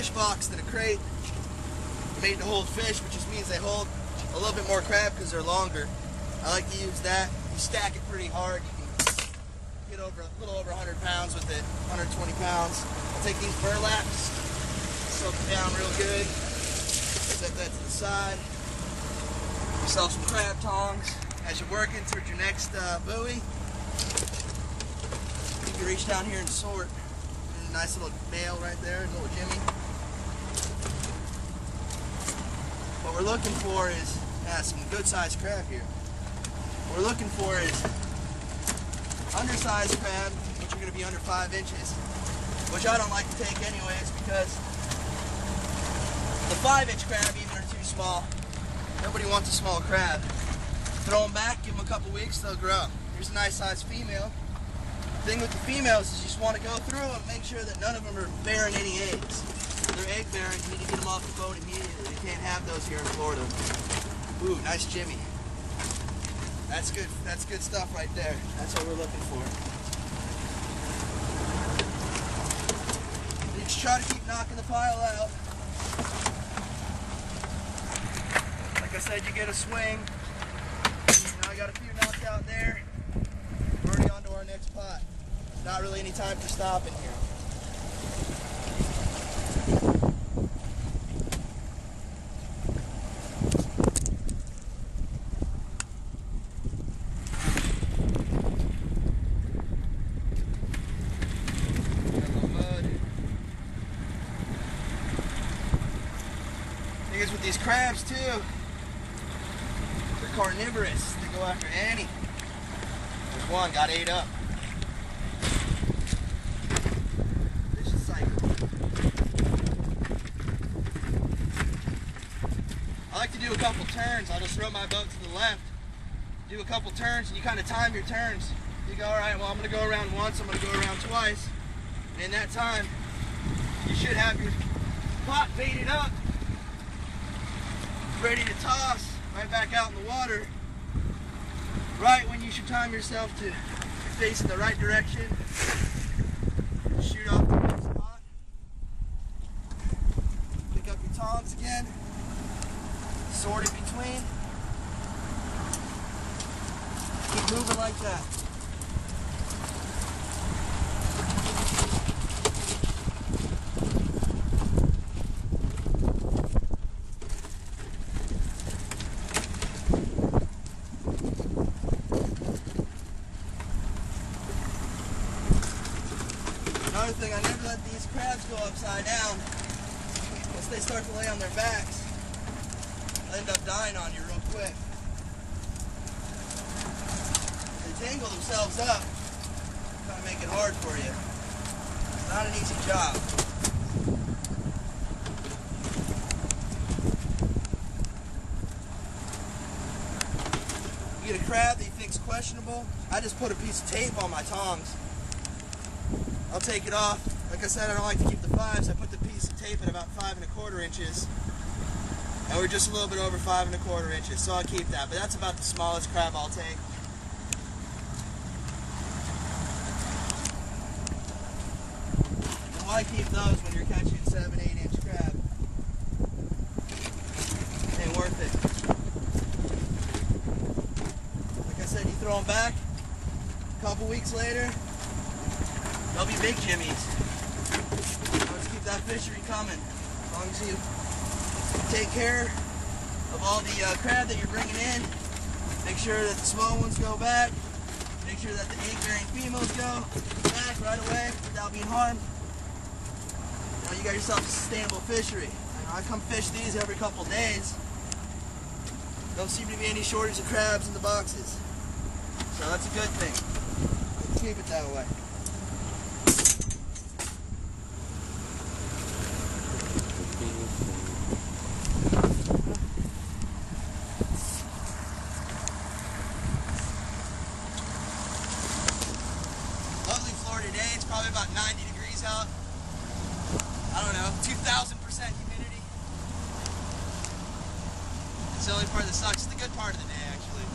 fish box than a crate. Made to hold fish, which just means they hold a little bit more crab because they're longer. I like to use that. You stack it pretty hard. You can get over a little over 100 pounds with it, 120 pounds. I'll take these burlaps, soak them down real good. Set that to the side. Get yourself some crab tongs. As you're working towards your next buoy, you can reach down here and sort. There's a nice little male right there, a little Jimmy. What we're looking for is some good sized crab here. What we're looking for is undersized crab, which are going to be under 5 inches, which I don't like to take anyways because the 5-inch crab even are too small. Nobody wants a small crab. Throw them back, give them a couple weeks, they'll grow. Here's a nice sized female. The thing with the females is you just want to go through and make sure that none of them are bearing any eggs. If they're egg bearing, you need to get them off the boat immediately. You can't have those here in Florida. Ooh, nice Jimmy. That's good stuff right there. That's what we're looking for. You just try to keep knocking the pile out. Like I said, you get a swing. Now I got a few knocked out there. We're already on to our next pot. Not really any time for stopping here. With these crabs too, they're carnivorous. They go after any. There's one, got ate up. Vicious cycle. I like to do a couple turns. I'll just throw my boat to the left, do a couple turns, and you kind of time your turns. You go, all right, well, I'm going to go around once, I'm going to go around twice, and in that time, you should have your pot baited up, ready to toss right back out in the water, right when you should time yourself to face in the right direction. Shoot off the next spot. Pick up your tongs again. Sort it between. Keep moving like that. Another thing, I never let these crabs go upside down. Once they start to lay on their backs, they'll end up dying on you real quick. They tangle themselves up, kind of make it hard for you. It's not an easy job. You get a crab that you think's questionable, I just put a piece of tape on my tongs. I'll take it off. Like I said, I don't like to keep the 5s. I put the piece of tape at about 5 1/4 inches. And we're just a little bit over 5 1/4 inches, so I'll keep that. But that's about the smallest crab I'll take. And why keep those when you're catching 7, 8-inch crab? It ain't worth it. Like I said, you throw them back. A couple weeks later, they'll be big jimmies. Let's keep that fishery coming. As long as you take care of all the crab that you're bringing in, make sure that the small ones go back, make sure that the egg-bearing females go back right away without being harmed. Now you got yourself a sustainable fishery. I come fish these every couple days. Don't seem to be any shortage of crabs in the boxes. So that's a good thing. Let's keep it that way. Probably about 90 degrees out. I don't know, 2,000% humidity. It's the only part that sucks. It's the good part of the day, actually.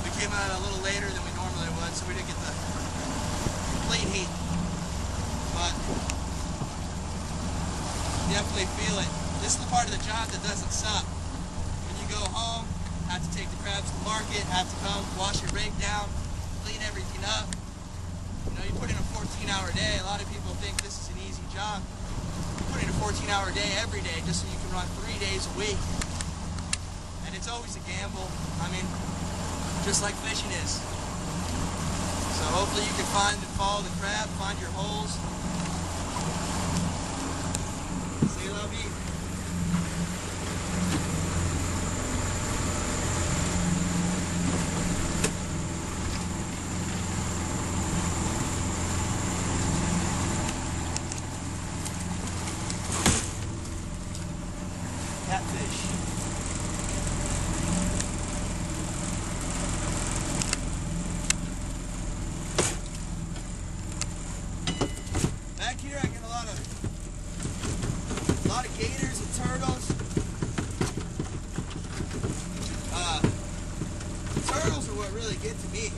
We came out a little later than we normally would, so we didn't get the complete heat. But definitely feel it. This is the part of the job that doesn't suck. When you go home, have to take the crabs to market, have to come wash your rig down, clean everything up. You know, you put in a 14-hour day. A lot of people think this is an easy job. You put in a 14-hour day every day just so you can run 3 days a week. And it's always a gamble. I mean, just like fishing is. So hopefully you can find and follow the crab, find your holes. C'est la vie. Catfish. Back here I get a lot of gators and turtles. Turtles are what really get to me.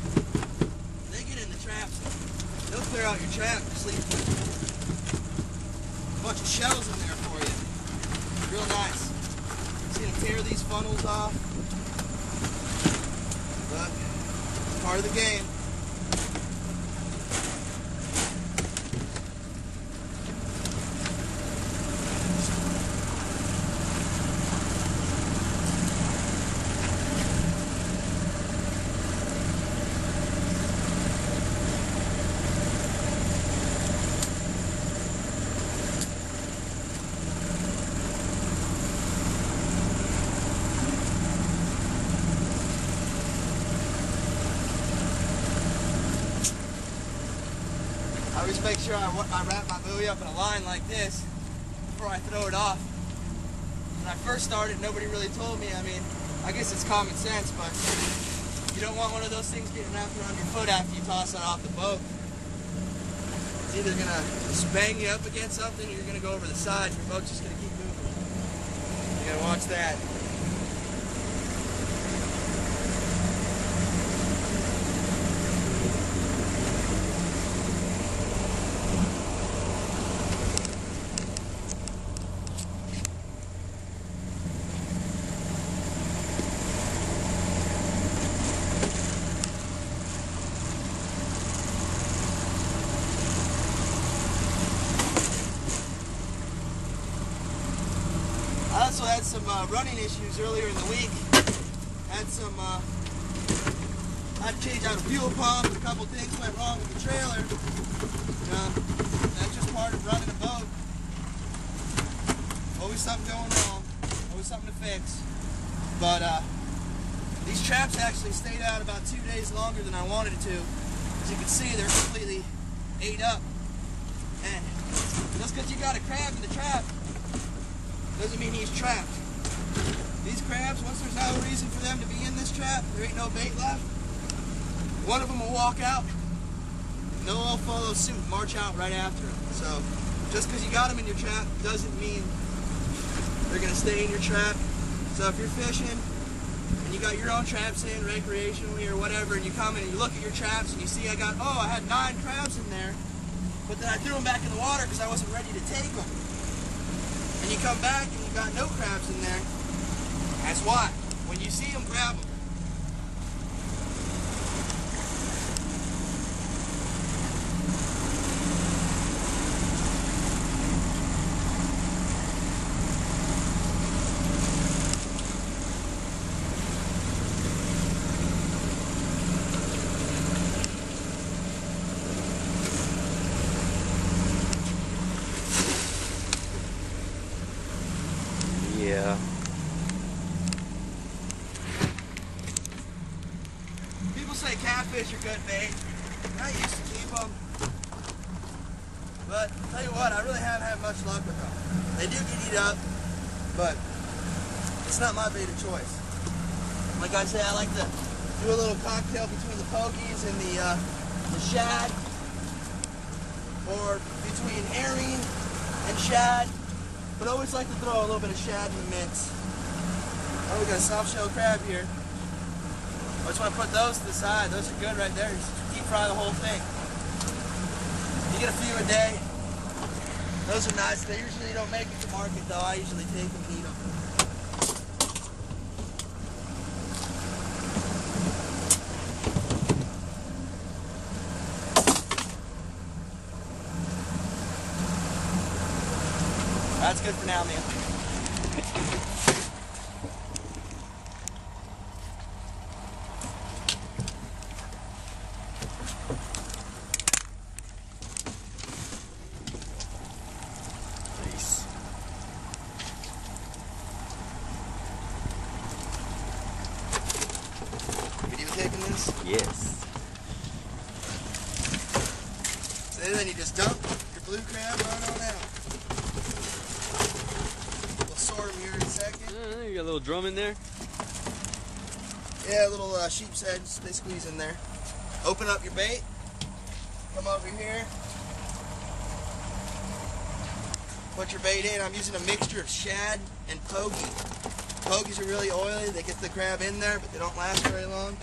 They get in the traps. They'll clear out your trap and sleep with a bunch of shells in there for you. Real nice. See them tear these funnels off. But it's part of the game. I always make sure I wrap my buoy up in a line like this before I throw it off. When I first started, nobody really told me. I mean, I guess it's common sense, but you don't want one of those things getting wrapped around your foot after you toss it off the boat. It's either going to bang you up against something or you're going to go over the side and your boat's just going to keep moving. You got to watch that. I also had some running issues earlier in the week. Had to change out a fuel pump. A couple things went wrong with the trailer. That's just part of running a boat. Always something going wrong. Always something to fix. But these traps actually stayed out about 2 days longer than I wanted it to. As you can see, they're completely ate up. And just because you got a crab in the trap doesn't mean he's trapped. These crabs, once there's no reason for them to be in this trap, there ain't no bait left, one of them will walk out, and they'll all follow suit, march out right after him. So, just because you got them in your trap doesn't mean they're going to stay in your trap. So if you're fishing, and you got your own traps in, recreationally or whatever, and you come in and you look at your traps and you see I had 9 crabs in there, but then I threw them back in the water because I wasn't ready to take them. And you come back and you got no crabs in there. That's why. When you see them, grab them. Yeah. People say catfish are good bait. I used to keep them. But I'll tell you what, I really haven't had much luck with them. They do get eat up, but it's not my bait of choice. Like I said, I like to do a little cocktail between the pokies and the shad, or between herring and shad. But I always like to throw a little bit of shad in the mix. Oh, we got a soft shell crab here. I just want to put those to the side. Those are good right there. Just deep fry the whole thing. You get a few a day. Those are nice. They usually don't make it to market though. I usually take them and eat them. That's good for now, man. Nice. Videotaping this? Yes. So then you just dump your blue crab right on out. We'll sort them here in a second. You got a little drum in there? Yeah, a little sheep's head, they squeeze in there. Open up your bait, come over here, put your bait in. I'm using a mixture of shad and pogie. Pogies are really oily, they get the crab in there, but they don't last very long.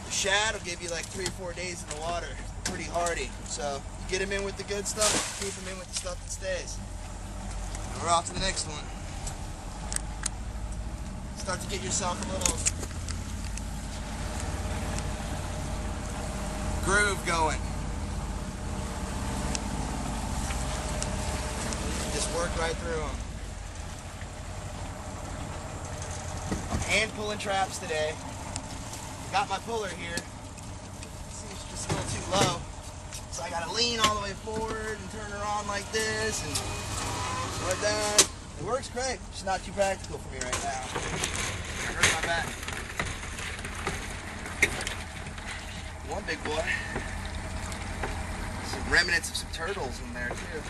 The shad will give you like 3 or 4 days in the water, pretty hardy. So you get them in with the good stuff, keep them in with the stuff that stays. And we're off to the next one. Start to get yourself a little groove going. Just work right through them. I'm hand pulling traps today. Got my puller here. Seems just a little too low. So I gotta lean all the way forward and turn her on like this and like that. It works great. It's not too practical for me right now. It hurts my back. One big boy. Some remnants of some turtles in there too.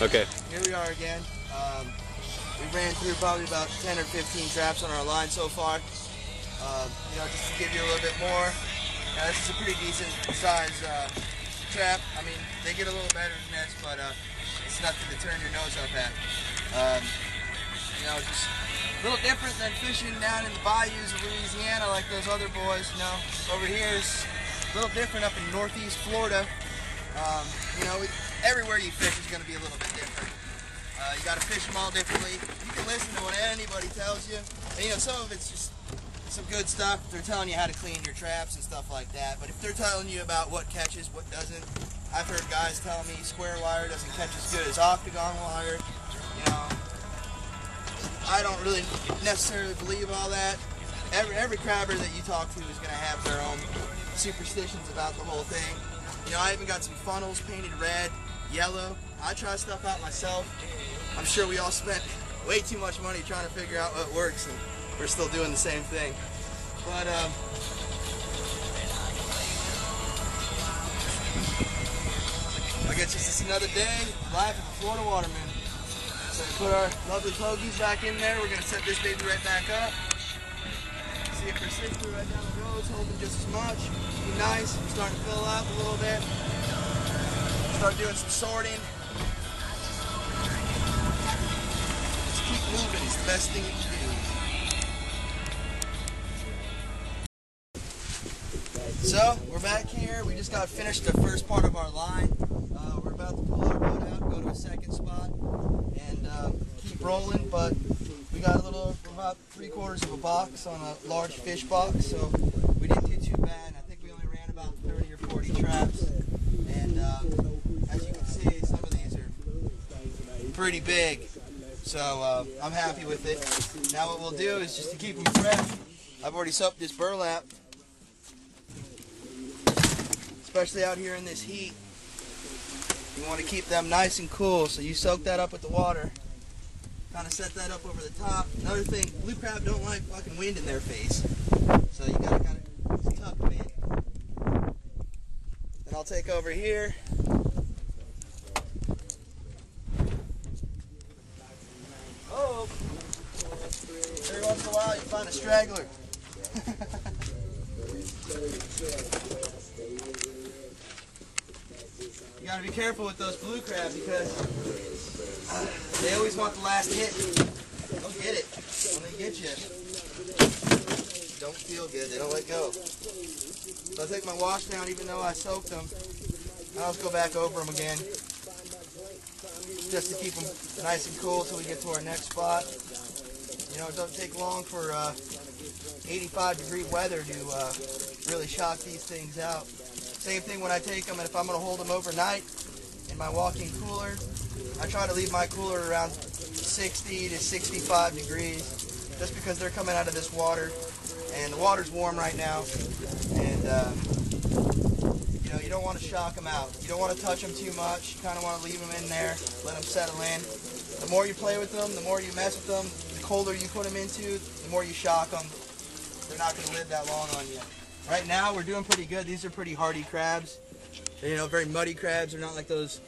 Okay. Here we are again. We ran through probably about 10 or 15 traps on our line so far. You know, just to give you a little bit more. Now, this is a pretty decent size trap. I mean, they get a little better than this, but it's nothing to turn your nose up at. You know, just a little different than fishing down in the bayous of Louisiana like those other boys. You know, over here is a little different up in northeast Florida. You know, everywhere you fish is going to be a little bit different. You got to fish them all differently. You can listen to what anybody tells you. And, you know, some of it's just some good stuff. They're telling you how to clean your traps and stuff like that. But if they're telling you about what catches, what doesn't, I've heard guys tell me square wire doesn't catch as good as octagon wire. You know, I don't really necessarily believe all that. Every crabber that you talk to is going to have their own superstitions about the whole thing. You know, I even got some funnels painted red, yellow. I try stuff out myself. I'm sure we all spent way too much money trying to figure out what works, and we're still doing the same thing. But I guess it's just another day live at the Florida Waterman. So we put our lovely pogies back in there. We're gonna set this baby right back up. See if her sister right down the road is holding just as much. Be nice. We're starting to fill up a little bit. Start doing some sorting. Just keep moving. It's the best thing you can do. So we're back here. We just got finished the first part of our line. We're about to pull our boat out, go to a second spot, and keep rolling. But we got we're about 3/4 of a box on a large fish box, so we didn't do too bad. I think we only ran about 30 or 40 traps, and as you can see, some of these are pretty big. So I'm happy with it. Now what we'll do is just to keep them fresh. I've already soaked this burlap, especially out here in this heat. You want to keep them nice and cool, so you soak that up with the water. Kind of set that up over the top. Another thing, blue crab don't like fucking wind in their face, so you gotta kind of tuck them in. Then I'll take over here. Oh, every once in a while you find a straggler. You gotta be careful with those blue crab because they always want the last hit. They'll get it. When they get you, don't feel good. They don't let go. So I take my wash down even though I soaked them. I'll just go back over them again just to keep them nice and cool until we get to our next spot. You know, it doesn't take long for 85-degree weather to really shock these things out. Same thing when I take them, and if I'm going to hold them overnight in my walk-in cooler, I try to leave my cooler around 60 to 65 degrees just because they're coming out of this water, and the water's warm right now, and you know, you don't want to shock them out. You don't want to touch them too much. You kind of want to leave them in there, let them settle in. The more you play with them, the more you mess with them, the colder you put them into, the more you shock them. They're not going to live that long on you. Right now, we're doing pretty good. These are pretty hardy crabs. They're, you know, very muddy crabs. They're not like those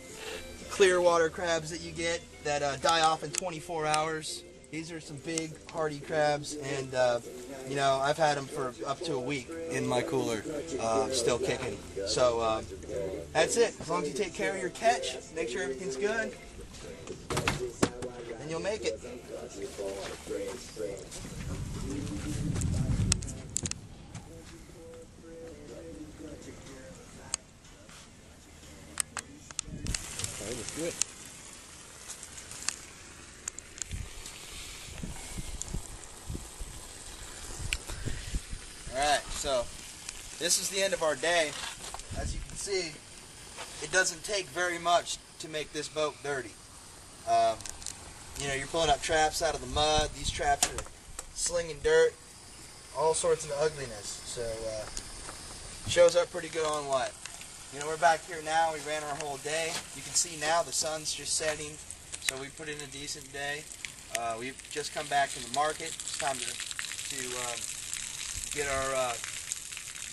clear water crabs that you get that die off in 24 hours. These are some big, hardy crabs, and you know, I've had them for up to a week in my cooler, still kicking. So that's it. As long as you take care of your catch, make sure everything's good, and you'll make it. Let's do it. Alright, so this is the end of our day. As you can see, it doesn't take very much to make this boat dirty. You know, you're pulling up traps out of the mud. These traps are slinging dirt, all sorts of ugliness. So shows up pretty good on life. You know, we're back here now. We ran our whole day. You can see now the sun's just setting, so we put in a decent day. We've just come back from the market. It's time to get our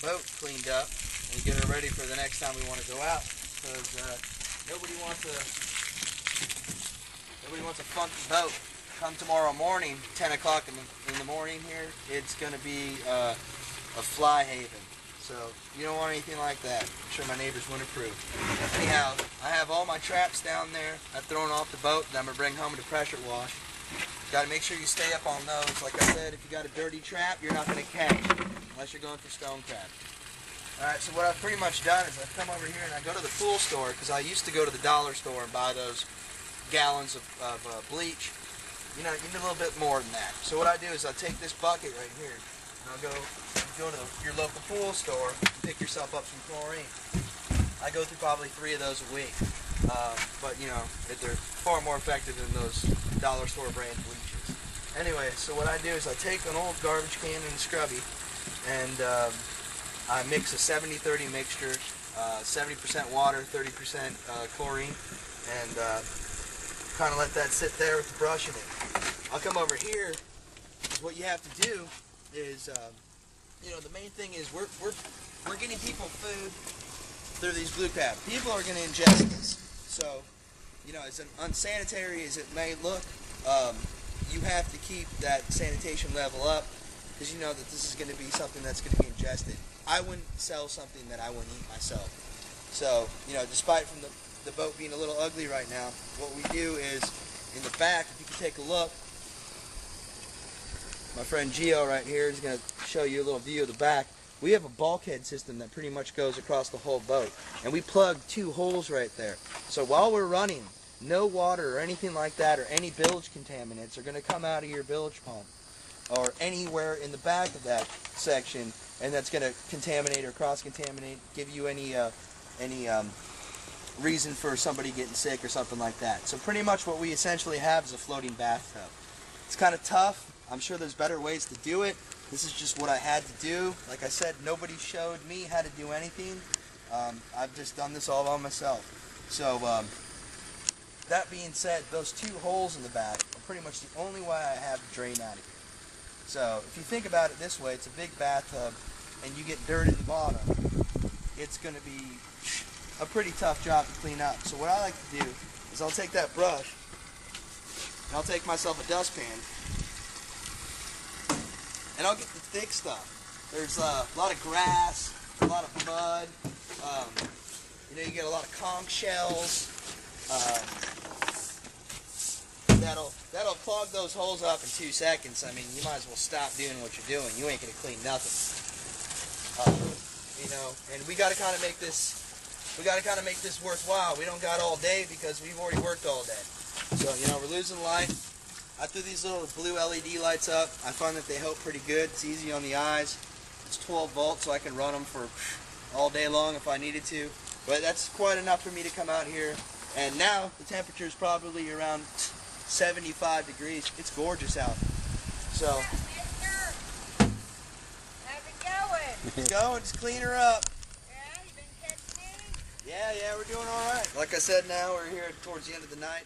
boat cleaned up and get her ready for the next time we want to go out. Because nobody wants a funky boat. Come tomorrow morning, 10 o'clock in the morning here, it's going to be a fly haven. So you don't want anything like that. I'm sure my neighbors wouldn't approve. Anyhow, I have all my traps down there. I've thrown off the boat that I'm going to bring home to pressure wash. Got to make sure you stay up on those. Like I said, if you got a dirty trap, you're not going to catch unless you're going for stone crab. Alright, so what I've pretty much done is I've come over here and I go to the pool store, because I used to go to the dollar store and buy those gallons of bleach. You know, you need a little bit more than that. So what I do is I take this bucket right here and I'll go to your local pool store and pick yourself up some chlorine. I go through probably 3 of those a week, but you know, they're far more effective than those dollar store brand bleaches. Anyway, so what I do is I take an old garbage can and a scrubby, and I mix a 70-30 mixture, 70% water, 30% chlorine, and kind of let that sit there with the brush in it. I'll come over here. What you have to do is, you know, the main thing is we're getting people food through these blue crab. People are going to ingest this. So, you know, as unsanitary as it may look, you have to keep that sanitation level up, because you know that this is going to be something that's going to be ingested. I wouldn't sell something that I wouldn't eat myself. So, you know, despite from the boat being a little ugly right now, what we do is, in the back, if you can take a look, my friend Gio right here is going to show you a little view of the back. We have a bulkhead system that pretty much goes across the whole boat, and we plug 2 holes right there. So while we're running, no water or anything like that, or any bilge contaminants are going to come out of your bilge pump or anywhere in the back of that section, and that's going to contaminate or cross-contaminate, give you any reason for somebody getting sick or something like that. So pretty much what we essentially have is a floating bathtub. It's kind of tough. I'm sure there's better ways to do it. This is just what I had to do. Like I said, nobody showed me how to do anything. I've just done this all by myself. So that being said, those 2 holes in the back are pretty much the only way I have to drain out of here. So if you think about it this way, it's a big bathtub and you get dirt at the bottom, it's going to be a pretty tough job to clean up. So what I like to do is I'll take that brush and I'll take myself a dustpan and I'll get the thick stuff. There's a lot of grass, a lot of mud. You know, you get a lot of conch shells. That'll clog those holes up in 2 seconds. I mean, you might as well stop doing what you're doing. You ain't gonna clean nothing. You know, and we gotta kind of make this. We gotta kind of make this worthwhile. We don't got all day because we've already worked all day. So you know, we're losing light. I threw these little blue LED lights up. I find that they help pretty good. It's easy on the eyes. It's 12 volts, so I can run them for all day long if I needed to. But that's quite enough for me to come out here. And now the temperature is probably around 75 degrees. It's gorgeous out. So. How's it going? It's going. Just clean her up. Yeah, you been catching any? Yeah, we're doing all right. Like I said, now we're here towards the end of the night.